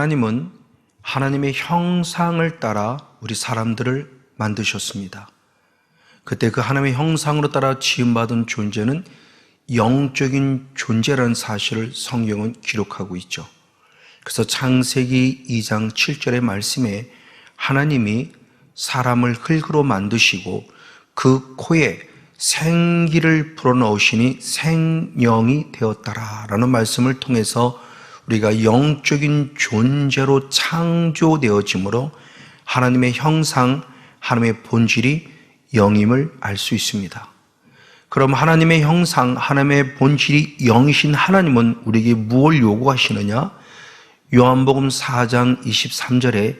하나님은 하나님의 형상을 따라 우리 사람들을 만드셨습니다. 그때 그 하나님의 형상으로 따라 지음받은 존재는 영적인 존재라는 사실을 성경은 기록하고 있죠. 그래서 창세기 2장 7절의 말씀에 하나님이 사람을 흙으로 만드시고 그 코에 생기를 불어넣으시니 생명이 되었다라는 말씀을 통해서 우리가 영적인 존재로 창조되어지므로 하나님의 형상, 하나님의 본질이 영임을 알 수 있습니다. 그럼 하나님의 형상, 하나님의 본질이 영이신 하나님은 우리에게 무엇을 요구하시느냐? 요한복음 4장 23절에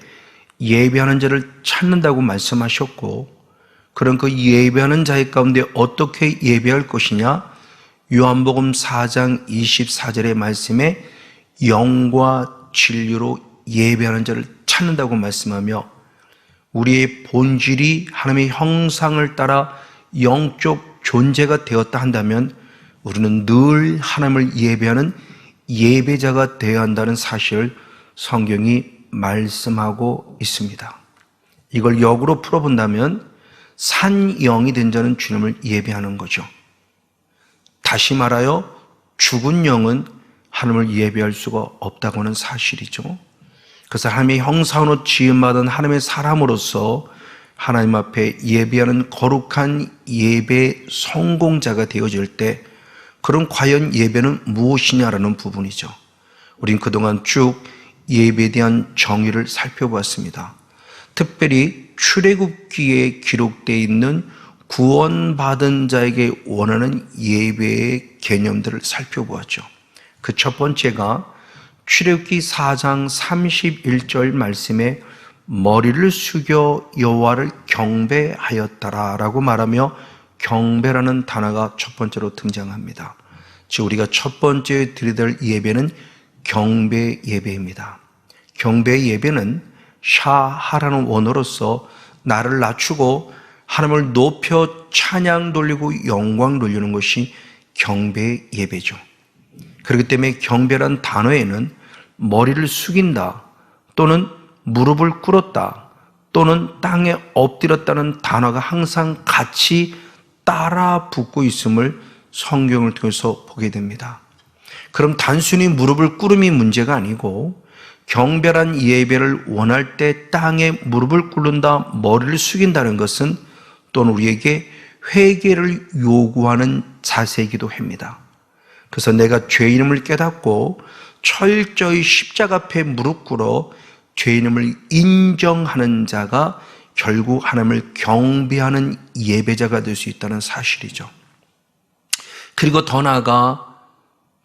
예배하는 자를 찾는다고 말씀하셨고, 그럼 그 예배하는 자의 가운데 어떻게 예배할 것이냐? 요한복음 4장 24절의 말씀에 영과 진리로 예배하는 자를 찾는다고 말씀하며, 우리의 본질이 하나님의 형상을 따라 영적 존재가 되었다 한다면 우리는 늘 하나님을 예배하는 예배자가 되어야 한다는 사실을 성경이 말씀하고 있습니다. 이걸 역으로 풀어본다면 산영이 된 자는 주님을 예배하는 거죠. 다시 말하여 죽은 영은 하나님을 예배할 수가 없다고 하는 사실이죠. 그래서 하나님의 형상으로 지음받은 하나님의 사람으로서 하나님 앞에 예배하는 거룩한 예배 성공자가 되어질 때, 그럼 과연 예배는 무엇이냐라는 부분이죠. 우린 그동안 쭉 예배에 대한 정의를 살펴보았습니다. 특별히 출애굽기에 기록되어 있는 구원받은 자에게 원하는 예배의 개념들을 살펴보았죠. 그 첫 번째가 출애굽기 4장 31절 말씀에 머리를 숙여 여호와를 경배하였다라고 말하며 경배라는 단어가 첫 번째로 등장합니다. 즉 우리가 첫 번째 드려야 될 예배는 경배 예배입니다. 경배 예배는 샤하라는 원어로서 나를 낮추고 하나님을 높여 찬양 돌리고 영광 돌리는 것이 경배 예배죠. 그렇기 때문에 경배란 단어에는 머리를 숙인다 또는 무릎을 꿇었다 또는 땅에 엎드렸다는 단어가 항상 같이 따라 붙고 있음을 성경을 통해서 보게 됩니다. 그럼 단순히 무릎을 꿇음이 문제가 아니고 경배란 예배를 원할 때 땅에 무릎을 꿇는다, 머리를 숙인다는 것은 또는 우리에게 회개를 요구하는 자세이기도 합니다. 그래서 내가 죄인임을 깨닫고 철저히 십자가 앞에 무릎 꿇어 죄인임을 인정하는 자가 결국 하나님을 경배하는 예배자가 될 수 있다는 사실이죠. 그리고 더 나아가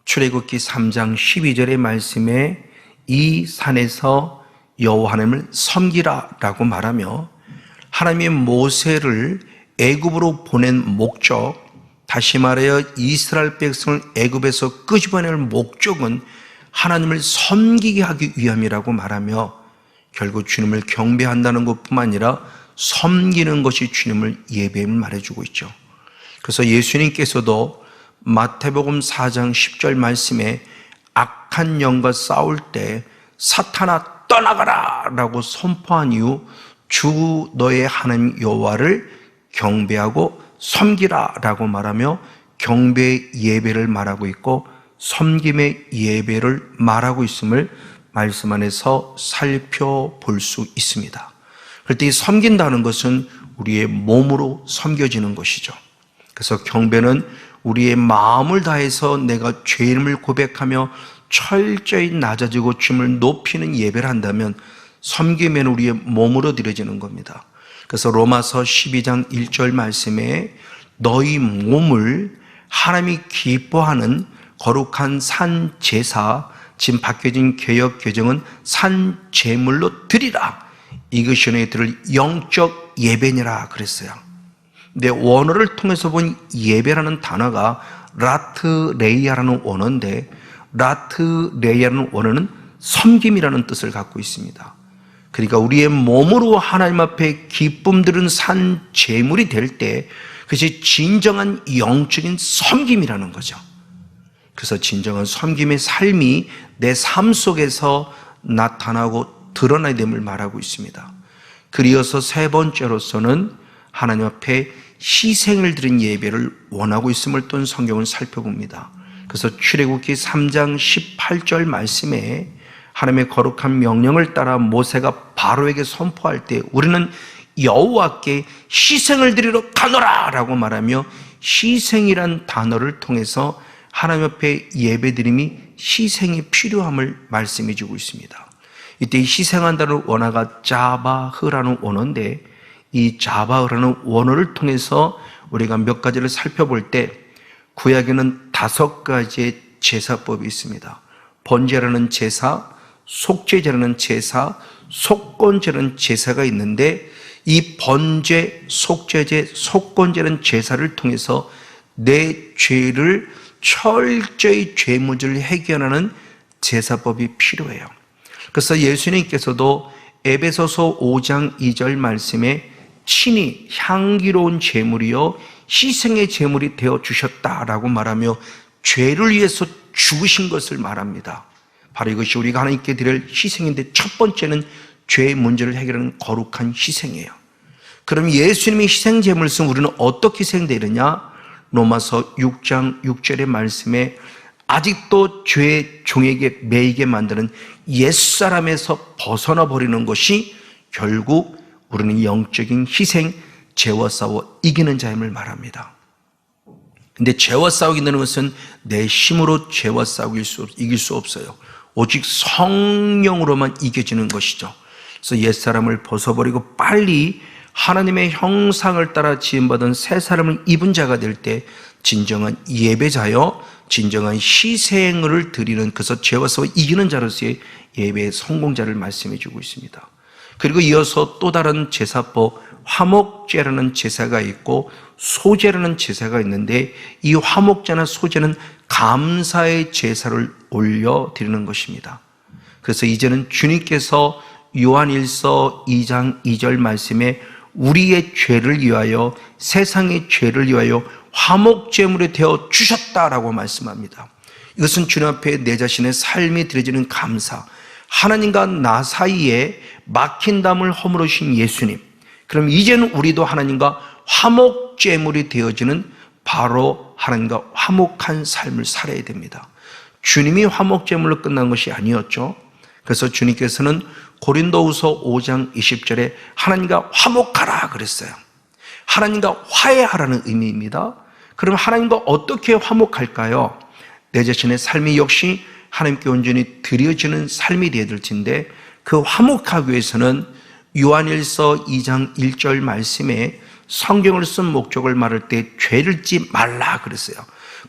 출애굽기 3장 12절의 말씀에 이 산에서 여호와 하나님을 섬기라라고 말하며 하나님의 모세를 애굽으로 보낸 목적, 다시 말하여 이스라엘 백성을 애굽에서 끄집어낼 목적은 하나님을 섬기게 하기 위함이라고 말하며 결국 주님을 경배한다는 것뿐만 아니라 섬기는 것이 주님을 예배임을 말해주고 있죠. 그래서 예수님께서도 마태복음 4장 10절 말씀에 악한 영과 싸울 때 사탄아 떠나가라 라고 선포한 이후 주 너의 하나님 여호와를 경배하고 섬기라 라고 말하며 경배 예배를 말하고 있고 섬김의 예배를 말하고 있음을 말씀 안에서 살펴볼 수 있습니다. 그럴 때 이 섬긴다는 것은 우리의 몸으로 섬겨지는 것이죠. 그래서 경배는 우리의 마음을 다해서 내가 죄인임을 고백하며 철저히 낮아지고 주님을 높이는 예배를 한다면 섬김에는 우리의 몸으로 드려지는 겁니다. 그래서 로마서 12장 1절 말씀에 너희 몸을 하나님이 기뻐하는 거룩한 산 제사, 지금 바뀌어진 개역 개정은 산 제물로 드리라. 이것이 너희 들을 영적 예배니라 그랬어요. 근데 원어를 통해서 본 예배라는 단어가 라트레이아라는 원어인데 라트레이아라는 원어는 섬김이라는 뜻을 갖고 있습니다. 그러니까 우리의 몸으로 하나님 앞에 기쁨 들은 산 제물이 될 때 그것이 진정한 영적인 섬김이라는 거죠. 그래서 진정한 섬김의 삶이 내 삶 속에서 나타나고 드러나야 됨을 말하고 있습니다. 그리어서 세 번째로서는 하나님 앞에 희생을 드린 예배를 원하고 있음을 또 성경을 살펴봅니다. 그래서 출애굽기 3장 18절 말씀에 하나님의 거룩한 명령을 따라 모세가 바로에게 선포할 때 우리는 여호와께 희생을 드리러 가노라 라고 말하며 희생이란 단어를 통해서 하나님 앞에 예배드림이 희생이 필요함을 말씀해 주고 있습니다. 이때 희생한다는 원어가 자바흐라는 원어인데 이 자바흐라는 원어를 통해서 우리가 몇 가지를 살펴볼 때 구약에는 5가지의 제사법이 있습니다. 번제라는 제사, 속죄제라는 제사, 속건제라는 제사가 있는데 이 번제, 속죄제, 속건제라는 제사를 통해서 내 죄를 철저히 죄문제를 해결하는 제사법이 필요해요. 그래서 예수님께서도 에베소서 5장 2절 말씀에 친히 향기로운 제물이요 희생의 제물이 되어 주셨다라고 말하며 죄를 위해서 죽으신 것을 말합니다. 바로 이것이 우리가 하나님께 드릴 희생인데 첫 번째는 죄의 문제를 해결하는 거룩한 희생이에요. 그럼 예수님이 희생 제물을 쓰면 우리는 어떻게 희생되느냐? 로마서 6장 6절의 말씀에 아직도 죄의 종에게 매이게 만드는 옛사람에서 벗어나 버리는 것이 결국 우리는 영적인 희생, 죄와 싸워 이기는 자임을 말합니다. 근데 죄와 싸우기는 것은 내 힘으로 죄와 싸우고 이길 수 없어요. 오직 성령으로만 이겨지는 것이죠. 그래서 옛사람을 벗어버리고 빨리 하나님의 형상을 따라 지음받은 새 사람을 입은 자가 될 때 진정한 예배자여 진정한 희생을 드리는 그래서 죄와 싸워 이기는 자로서의 예배의 성공자를 말씀해 주고 있습니다. 그리고 이어서 또 다른 제사법 화목제라는 제사가 있고 소제라는 제사가 있는데 이 화목제나 소제는 감사의 제사를 올려드리는 것입니다. 그래서 이제는 주님께서 요한일서 2장 2절 말씀에 우리의 죄를 위하여 세상의 죄를 위하여 화목제물이 되어 주셨다라고 말씀합니다. 이것은 주님 앞에 내 자신의 삶이 드려지는 감사, 하나님과 나 사이에 막힌 담을 허물으신 예수님, 그럼 이제는 우리도 하나님과 화목제물이 되어지는 바로 하나님과 화목한 삶을 살아야 됩니다. 주님이 화목제물로 끝난 것이 아니었죠. 그래서 주님께서는 고린도후서 5장 20절에 하나님과 화목하라 그랬어요. 하나님과 화해하라는 의미입니다. 그럼 하나님과 어떻게 화목할까요? 내 자신의 삶이 역시 하나님께 온전히 드려지는 삶이 되어야 될 텐데 그 화목하기 위해서는 요한일서 2장 1절 말씀에 성경을 쓴 목적을 말할 때 죄를 짓지 말라 그랬어요.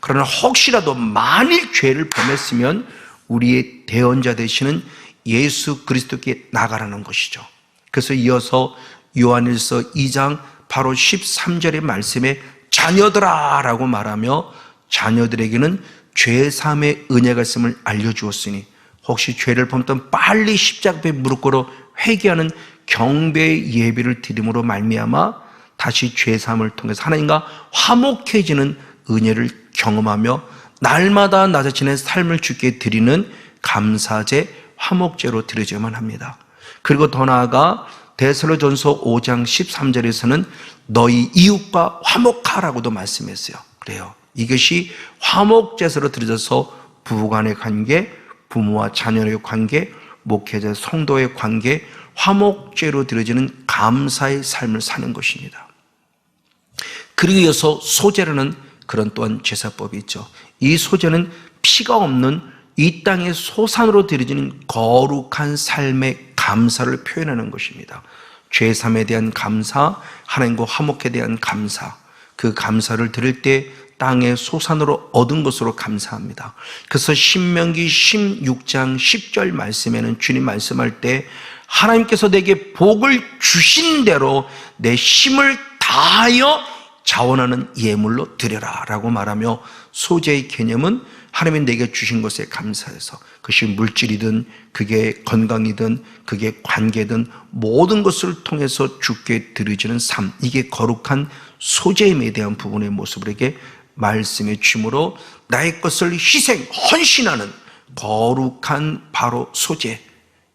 그러나 혹시라도 만일 죄를 범했으면 우리의 대언자 되시는 예수 그리스도께 나가라는 것이죠. 그래서 이어서 요한일서 2장 바로 13절의 말씀에 자녀들아 라고 말하며 자녀들에게는 죄사함의 은혜가 있음을 알려주었으니 혹시 죄를 범했던 빨리 십자가 앞에 무릎 꿇어 회개하는 경배의 예배를 드림으로 말미암아 다시 죄사함을 통해서 하나님과 화목해지는 은혜를 경험하며 날마다 나 자신의 삶을 주께 드리는 감사제 화목제로 드려져야만 합니다. 그리고 더 나아가 데살로전서 5장 13절에서는 너희 이웃과 화목하라고도 말씀했어요. 그래요. 이것이 화목제사로 드려져서 부부간의 관계, 부모와 자녀의 관계, 목회자 성도의 관계, 화목제로 드려지는 감사의 삶을 사는 것입니다. 그리고 이어서 소제라는 그런 또한 제사법이 있죠. 이 소제는 피가 없는 이 땅의 소산으로 드려지는 거룩한 삶의 감사를 표현하는 것입니다. 죄삼에 대한 감사, 하나님과 화목에 대한 감사, 그 감사를 드릴 때 땅의 소산으로 얻은 것으로 감사합니다. 그래서 신명기 16장 10절 말씀에는 주님 말씀할 때 하나님께서 내게 복을 주신 대로 내 힘을 다하여 자원하는 예물로 드려라 라고 말하며 소제의 개념은 하나님이 내게 주신 것에 감사해서 그것이 물질이든 그게 건강이든 그게 관계든 모든 것을 통해서 주께 드려지는 삶, 이게 거룩한 소제임에 대한 부분의 모습을 이렇게 말씀해 주므로 나의 것을 희생, 헌신하는 거룩한 바로 소제,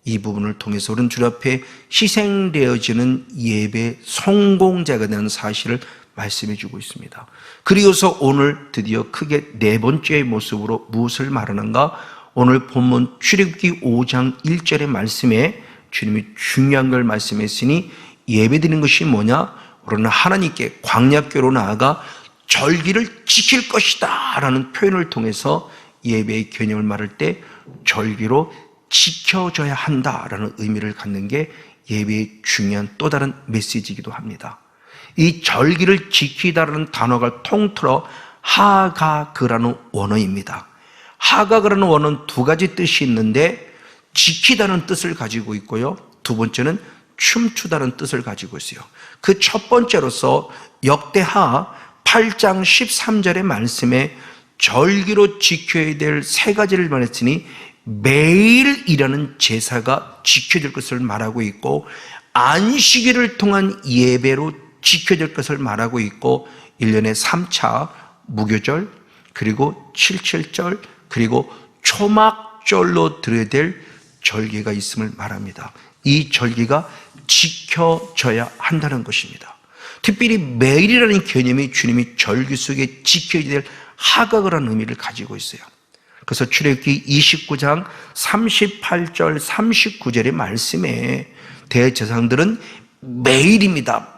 이 부분을 통해서 우리는 주님 앞에 희생되어지는 예배 성공자가 되는 사실을 말씀해 주고 있습니다. 그리고서 오늘 드디어 크게 네 번째의 모습으로 무엇을 말하는가? 오늘 본문 출애굽기 5장 1절의 말씀에 주님이 중요한 걸 말씀했으니 예배드리는 것이 뭐냐? 우리는 하나님께 광야교로 나아가 절기를 지킬 것이다 라는 표현을 통해서 예배의 개념을 말할 때 절기로 지켜져야 한다라는 의미를 갖는 게 예배의 중요한 또 다른 메시지이기도 합니다. 이 절기를 지키다라는 단어가 통틀어 하가그라는 원어입니다. 하가그라는 원어는 두 가지 뜻이 있는데 지키다는 뜻을 가지고 있고요, 두 번째는 춤추다는 뜻을 가지고 있어요. 그 첫 번째로서 역대하 8장 13절의 말씀에 절기로 지켜야 될 세 가지를 말했으니 매일이라는 제사가 지켜질 것을 말하고 있고, 안식일을 통한 예배로 지켜질 것을 말하고 있고, 1년에 3차 무교절, 그리고 77절, 그리고 초막절로 드려야 될 절기가 있음을 말합니다. 이 절기가 지켜져야 한다는 것입니다. 특별히 매일이라는 개념이 주님이 절기 속에 지켜야 될 하각이라는 의미를 가지고 있어요. 그래서 출애굽기 29장 38절 39절의 말씀에 대제사장들은 매일입니다.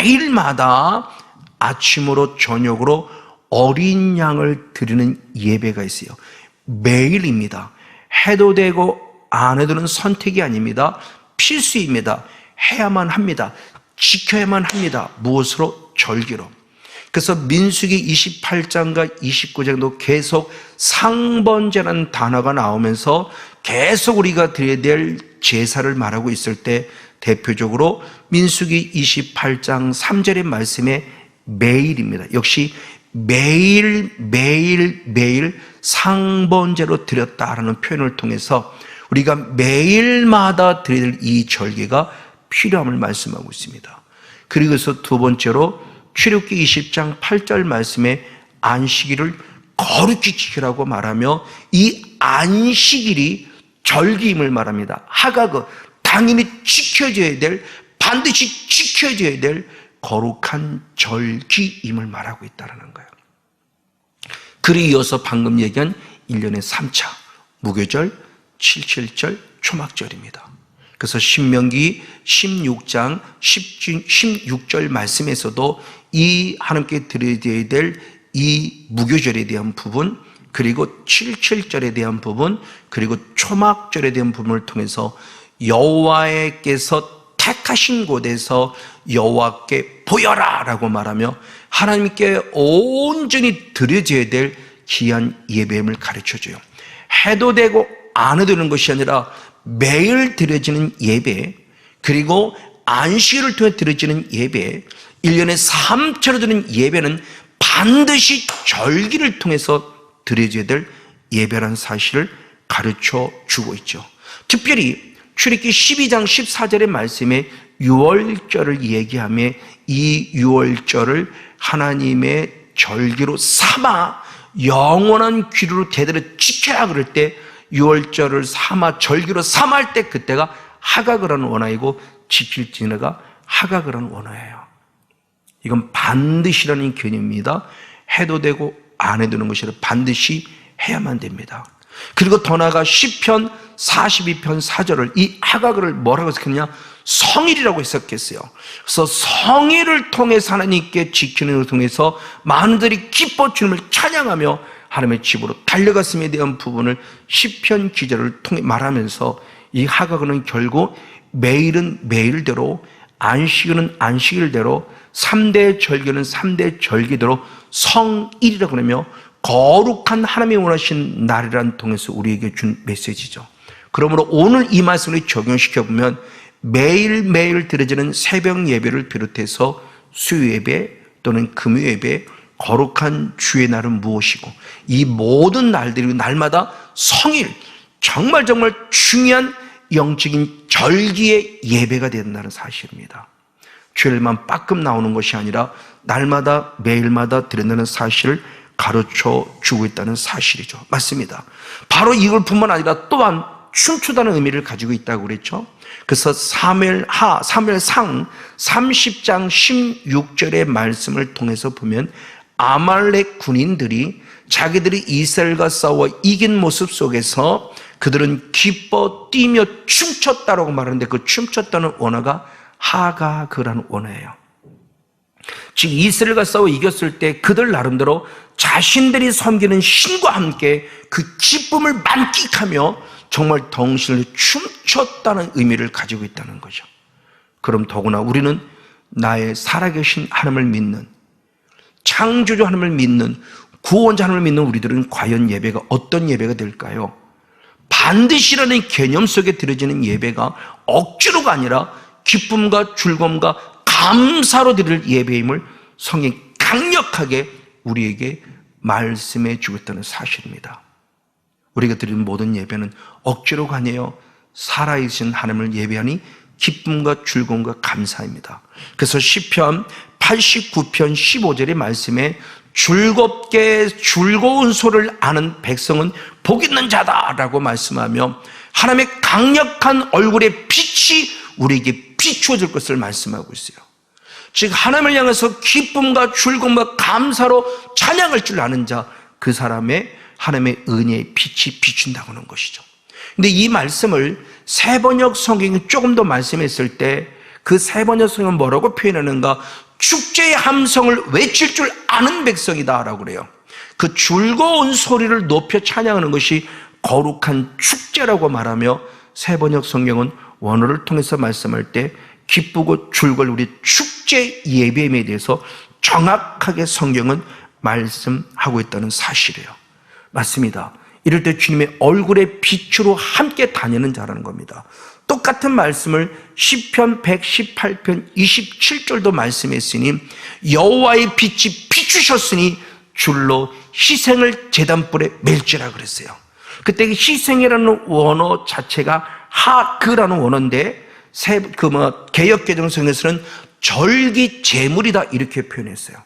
매일마다 아침으로 저녁으로 어린 양을 드리는 예배가 있어요. 매일입니다. 해도 되고 안 해도는 선택이 아닙니다. 필수입니다. 해야만 합니다. 지켜야만 합니다. 무엇으로? 절기로. 그래서 민수기 28장과 29장도 계속 상번제라는 단어가 나오면서 계속 우리가 드려야 될 제사를 말하고 있을 때 대표적으로 민수기 28장 3절의 말씀에 매일입니다. 역시 매일 상번제로 드렸다라는 표현을 통해서 우리가 매일마다 드려야 될 이 절기가 필요함을 말씀하고 있습니다. 그리고서 두 번째로 출애굽기 20장 8절 말씀에 안식일을 거룩히 지키라고 말하며 이 안식일이 절기임을 말합니다. 하가그, 당연히 지켜져야 될, 반드시 지켜져야 될 거룩한 절기임을 말하고 있다는 거예요. 그리 이어서 방금 얘기한 1년에 3차 무교절, 77절, 초막절입니다. 그래서 신명기 16장 16절 말씀에서도 이 하나님께 드려야 될 이 무교절에 대한 부분, 그리고 77절에 대한 부분, 그리고 초막절에 대한 부분을 통해서 여호와께서 택하신 곳에서 여호와께 보여라 라고 말하며 하나님께 온전히 드려져야 될 귀한 예배임을 가르쳐줘요. 해도 되고 안 해도 되는 것이 아니라 매일 드려지는 예배, 그리고 안식일을 통해 드려지는 예배, 1년에 3차로 드리는 예배는 반드시 절기를 통해서 드려져야 될 예배라는 사실을 가르쳐 주고 있죠. 특별히 출애굽기 12장 14절의 말씀에 유월절을 얘기하며 이 유월절을 하나님의 절기로 삼아 영원한 규례로 대대로 지켜야 그럴 때 유월절을 삼아 절기로 삼할 때 그때가 하각이라는 원어이고 지킬 지내가 하각이라는 원어예요. 이건 반드시라는 개념입니다. 해도 되고 안 해도 되는 것이 아니라 반드시 해야만 됩니다. 그리고 더 나아가 시편 42편 4절을 이 하각을 뭐라고 했었냐? 성일이라고 했었겠어요. 그래서 성일을 통해서 하나님께 지키는 것을 통해서 많은들이 기뻐 주님을 찬양하며 하나님의 집으로 달려갔음에 대한 부분을 시편 기자를 통해 말하면서 이 하각은 결국 매일은 매일대로, 안식일은 안식일대로, 3대 절기는 3대 절기대로 성일이라고 그러며 거룩한 하나님이 원하신 날이란 통해서 우리에게 준 메시지죠. 그러므로 오늘 이 말씀을 적용시켜보면 매일매일 드려지는 새벽 예배를 비롯해서 수요 예배 또는 금요 예배, 거룩한 주의 날은 무엇이고 이 모든 날들이 날마다 성일, 정말 중요한 영적인 절기의 예배가 된다는 사실입니다. 주일만 빠끔 나오는 것이 아니라 날마다 매일마다 드린다는 사실을 가르쳐 주고 있다는 사실이죠. 맞습니다. 바로 이걸 뿐만 아니라 또한 춤추다는 의미를 가지고 있다고 그랬죠. 그래서 사무엘상 30장 16절의 말씀을 통해서 보면 아말렉 군인들이 자기들이 이스라엘과 싸워 이긴 모습 속에서 그들은 기뻐 뛰며 춤췄다라고 말하는데, 그 춤췄다는 원어가 하가그라는 원어예요. 즉 이스라엘과 싸워 이겼을 때 그들 나름대로 자신들이 섬기는 신과 함께 그 기쁨을 만끽하며 정말 덩신을 춤췄다는 의미를 가지고 있다는 거죠. 그럼 더구나 우리는 나의 살아계신 하나님을 믿는, 창조주 하나님을 믿는, 구원자 하나님을 믿는 우리들은 과연 예배가 어떤 예배가 될까요? 반드시라는 개념 속에 들어지는 예배가 억지로가 아니라 기쁨과 즐거움과 감사로 드릴 예배임을 성경이 강력하게 우리에게 말씀해 주고 있다는 사실입니다. 우리가 드리는 모든 예배는 억지로가 아니에요. 살아계신 하나님을 예배하니 기쁨과 즐거움과 감사입니다. 그래서 시편 89편 15절의 말씀에 즐겁게 즐거운 소리를 아는 백성은 복 있는 자다라고 말씀하며 하나님의 강력한 얼굴의 빛이 우리에게 비추어질 것을 말씀하고 있어요. 즉 하나님을 향해서 기쁨과 즐거움과 감사로 찬양할 줄 아는 자, 그 사람의 하나님의 은혜의 빛이 비춘다고 하는 것이죠. 근데 이 말씀을 세번역 성경이 조금 더 말씀했을 때 그 세번역 성경은 뭐라고 표현하는가? 축제의 함성을 외칠 줄 아는 백성이다라고 그래요. 그 즐거운 소리를 높여 찬양하는 것이 거룩한 축제라고 말하며, 세번역 성경은 원어를 통해서 말씀할 때 기쁘고 즐거울 우리 축제 예배에 대해서 정확하게 성경은 말씀하고 있다는 사실이에요. 맞습니다. 이럴 때 주님의 얼굴의 빛으로 함께 다니는 자라는 겁니다. 똑같은 말씀을 시편 118편 27절도 말씀했으니 여호와의 빛이 비추셨으니 줄로 희생을 제단불에 맬지라 그랬어요. 그때 희생이라는 원어 자체가 하그라는 원어인데 개역개정성에서는 절기 제물이다 이렇게 표현했어요.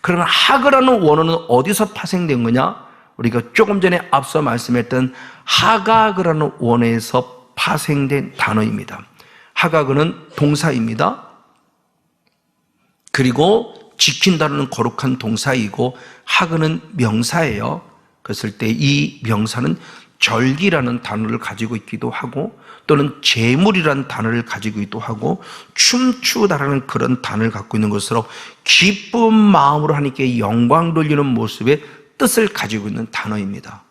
그러나 하그라는 원어는 어디서 파생된 거냐? 우리가 조금 전에 앞서 말씀했던 하가그라는 원어에서 파생된 단어입니다. 하가그는 동사입니다. 그리고 지킨다는 거룩한 동사이고 하그는 명사예요. 그랬을 때 이 명사는 절기라는 단어를 가지고 있기도 하고 또는 제물이라는 단어를 가지고 있기도 하고 춤추다라는 그런 단어를 갖고 있는 것으로 기쁜 마음으로 하나님께 영광 돌리는 모습의 뜻을 가지고 있는 단어입니다.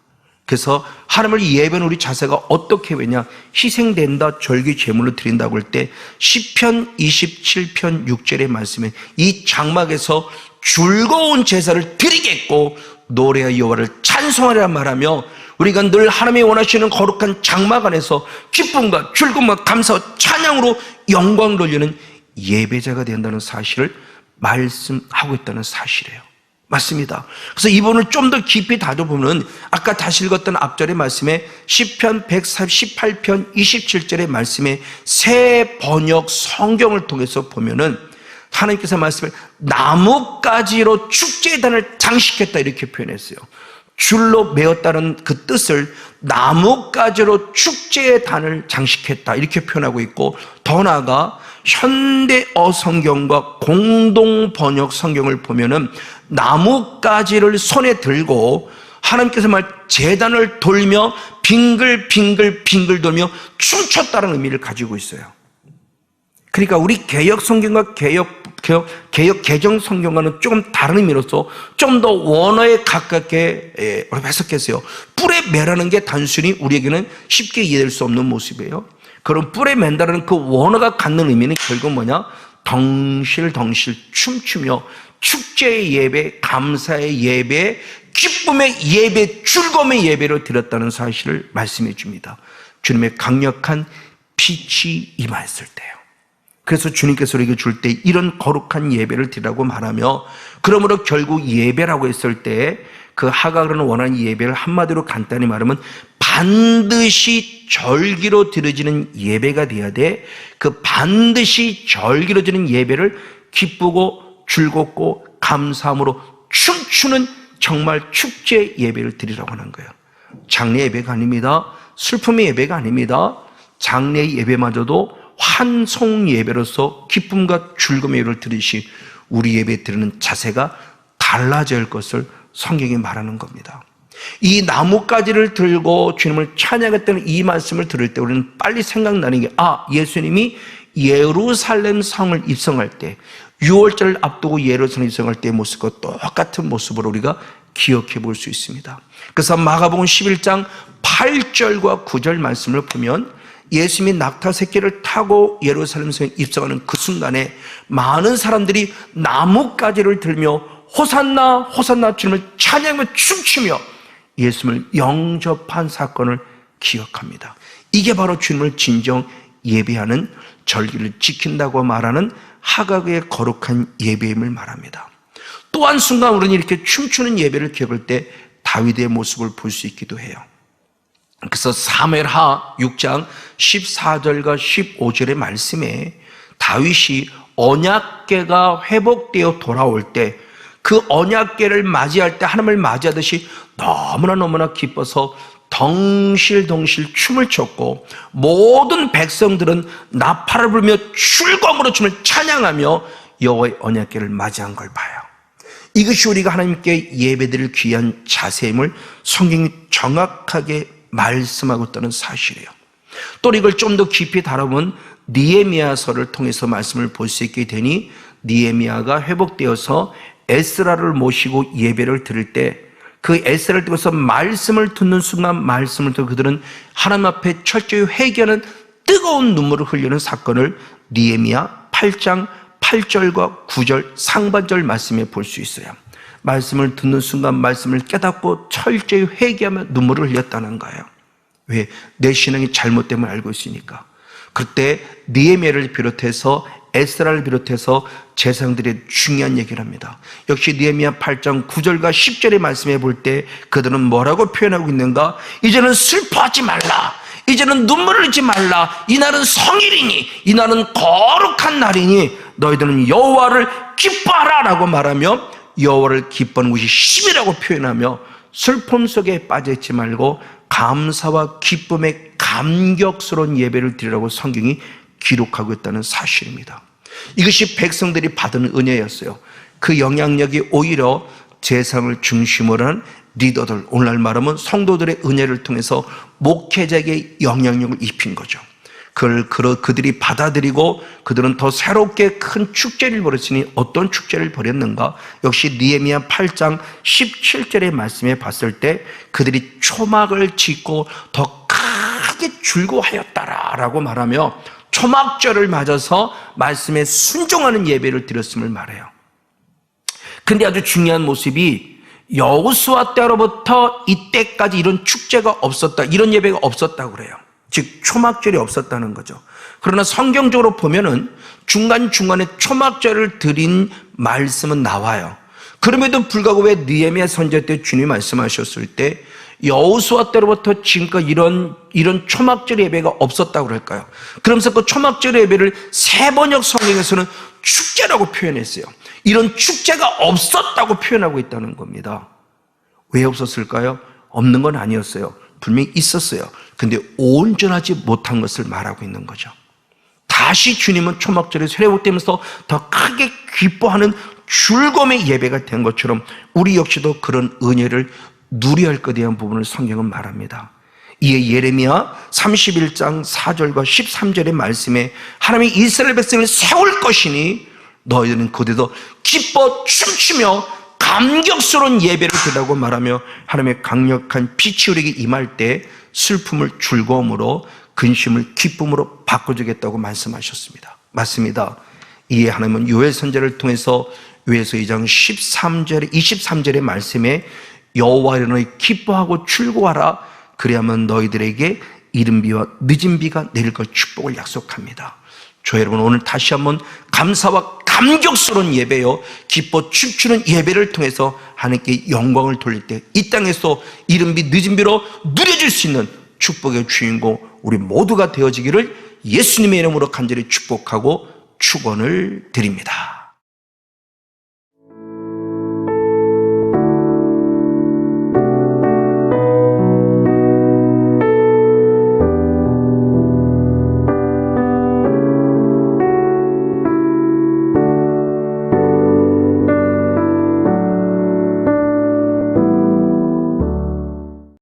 그래서 하나님을 예배하는 우리 자세가 어떻게 되냐? 희생된다, 절기 제물로 드린다고 할 때 시편 27편 6절의 말씀에 이 장막에서 즐거운 제사를 드리겠고 노래하여 여호와를 찬송하리라 말하며, 우리가 늘 하나님이 원하시는 거룩한 장막 안에서 기쁨과 즐거움과 감사와 찬양으로 영광 돌리는 예배자가 된다는 사실을 말씀하고 있다는 사실이에요. 맞습니다. 그래서 이 부분을 좀 더 깊이 다져보면 아까 다시 읽었던 앞절의 말씀에 시편 118편 27절의 말씀에 새 번역 성경을 통해서 보면은 하나님께서 말씀을 나뭇가지로 축제의 단을 장식했다 이렇게 표현했어요. 줄로 메었다는 그 뜻을 나뭇가지로 축제의 단을 장식했다 이렇게 표현하고 있고, 더 나아가 현대어 성경과 공동 번역 성경을 보면은 나뭇가지를 손에 들고 하나님께서 제단을 돌며 빙글빙글 돌며 춤췄다는 의미를 가지고 있어요. 그러니까 우리 개역 성경과 개역 개정 성경과는 조금 다른 의미로서 좀 더 원어에 가깝게 해석했어요. 뿔에 매라는 게 단순히 우리에게는 쉽게 이해될 수 없는 모습이에요. 그럼 뿔에 맨다라는 그 원어가 갖는 의미는 결국 뭐냐? 덩실덩실 춤추며 축제의 예배, 감사의 예배, 기쁨의 예배, 즐거움의 예배로 드렸다는 사실을 말씀해 줍니다. 주님의 강력한 빛이 임하였을 때요. 그래서 주님께서 우리에게 줄 때 이런 거룩한 예배를 드리라고 말하며, 그러므로 결국 예배라고 했을 때 그 하가그는 원하는 예배를 한마디로 간단히 말하면 반드시 절기로 드려지는 예배가 돼야 돼. 그 반드시 절기로 드리는 예배를 기쁘고 즐겁고 감사함으로 춤추는 정말 축제 예배를 드리라고 하는 거예요. 장례 예배가 아닙니다. 슬픔의 예배가 아닙니다. 장례의 예배마저도 환송 예배로서 기쁨과 즐거움의 예배를 드리시 우리 예배 드리는 자세가 달라져야 할 것을 성경이 말하는 겁니다. 이 나뭇가지를 들고 주님을 찬양했던 이 말씀을 들을 때 우리는 빨리 생각나는 게 예수님이 예루살렘 성을 입성할 때 6월절을 앞두고 예루살렘 입성할 때의 모습과 똑같은 모습으로 우리가 기억해 볼 수 있습니다. 그래서 마가복음 11장 8절과 9절 말씀을 보면 예수님이 낙타 새끼를 타고 예루살렘 성에 입성하는 그 순간에 많은 사람들이 나뭇가지를 들며 호산나 호산나 주님을 찬양하며 춤추며 예수님을 영접한 사건을 기억합니다. 이게 바로 주님을 진정 예배하는 절기를 지킨다고 말하는 하각의 거룩한 예배임을 말합니다. 또 한 순간 우리는 이렇게 춤추는 예배를 기억할 때 다윗의 모습을 볼 수 있기도 해요. 그래서 사무엘하 6장 14절과 15절의 말씀에 다윗이 언약궤가 회복되어 돌아올 때 그 언약궤를 맞이할 때 하나님을 맞이하듯이 너무나 기뻐서 덩실덩실 춤을 췄고 모든 백성들은 나팔을 불며 즐거움으로 춤을 찬양하며 여호와의 언약궤를 맞이한 걸 봐요. 이것이 우리가 하나님께 예배드릴 귀한 자세임을 성경이 정확하게 말씀하고 있다는 사실이에요. 또 이걸 좀 더 깊이 다뤄본 느헤미야서를 통해서 말씀을 볼 수 있게 되니 느헤미야가 회복되어서 에스라를 모시고 예배를 드릴 때 그 에스라를 통해서 말씀을 듣는 순간 말씀을 듣고 그들은 하나님 앞에 철저히 회개하는 뜨거운 눈물을 흘리는 사건을 느헤미야 8장 8절과 9절 상반절 말씀에 볼 수 있어요. 말씀을 듣는 순간 말씀을 깨닫고 철저히 회개하며 눈물을 흘렸다는 거예요. 왜? 내 신앙이 잘못됨을 알고 있으니까. 그때 느헤미야를 비롯해서 에스라를 비롯해서 제사장들의 중요한 얘기를 합니다. 역시 느헤미야 8장 9절과 10절의 말씀에 볼 때 그들은 뭐라고 표현하고 있는가? 이제는 슬퍼하지 말라. 이제는 눈물을 흘리지 말라. 이날은 성일이니 이날은 거룩한 날이니 너희들은 여호와를 기뻐하라 라고 말하며 여호와를 기뻐하는 것이 힘이라고 표현하며 슬픔 속에 빠져있지 말고 감사와 기쁨의 감격스러운 예배를 드리라고 성경이 기록하고 있다는 사실입니다. 이것이 백성들이 받은 은혜였어요. 그 영향력이 오히려 제사장을 중심으로 한 리더들, 오늘날 말하면 성도들의 은혜를 통해서 목회자에게 영향력을 입힌 거죠. 그들이 받아들이고 그들은 더 새롭게 큰 축제를 벌였으니 어떤 축제를 벌였는가? 역시 느헤미야 8장 17절의 말씀에 봤을 때 그들이 초막을 짓고 더 크게 즐거워하였다라고 말하며 초막절을 맞아서 말씀에 순종하는 예배를 드렸음을 말해요. 근데 아주 중요한 모습이 여호수아 때로부터 이때까지 이런 축제가 없었다, 이런 예배가 없었다고 그래요. 즉 초막절이 없었다는 거죠. 그러나 성경적으로 보면은 중간중간에 초막절을 드린 말씀은 나와요. 그럼에도 불구하고 왜 느헤미야 선지자 때 주님이 말씀하셨을 때 여호수아 때로부터 지금까지 이런 초막절 예배가 없었다고 그럴까요? 그러면서 그 초막절 예배를 세번역 성경에서는 축제라고 표현했어요. 이런 축제가 없었다고 표현하고 있다는 겁니다. 왜 없었을까요? 없는 건 아니었어요. 분명히 있었어요. 근데 온전하지 못한 것을 말하고 있는 거죠. 다시 주님은 초막절에 회복되면서 더 크게 기뻐하는 즐거움의 예배가 된 것처럼 우리 역시도 그런 은혜를 누려야 할 것에 대한 부분을 성경은 말합니다. 이에 예레미야 31장 4절과 13절의 말씀에 하나님이 이스라엘 백성을 세울 것이니 너희들은 그대도 기뻐 춤추며 감격스러운 예배를 드리라고 말하며 하나님의 강력한 빛이 우리에게 임할 때 슬픔을 즐거움으로 근심을 기쁨으로 바꿔주겠다고 말씀하셨습니다. 맞습니다. 이에 하나님은 요엘 선지자를 통해서 요엘서 2장 23절의 말씀에 여호와여 너희 기뻐하고 즐거워하라 그래야만 너희들에게 이른 비와 늦은 비가 내릴 것 축복을 약속합니다. 저 여러분 오늘 다시 한번 감사와 감격스러운 예배요 기뻐 춤추는 예배를 통해서 하나님께 영광을 돌릴 때 이 땅에서 이른 비 늦은 비로 누려질 수 있는 축복의 주인공 우리 모두가 되어지기를 예수님의 이름으로 간절히 축복하고 축원을 드립니다.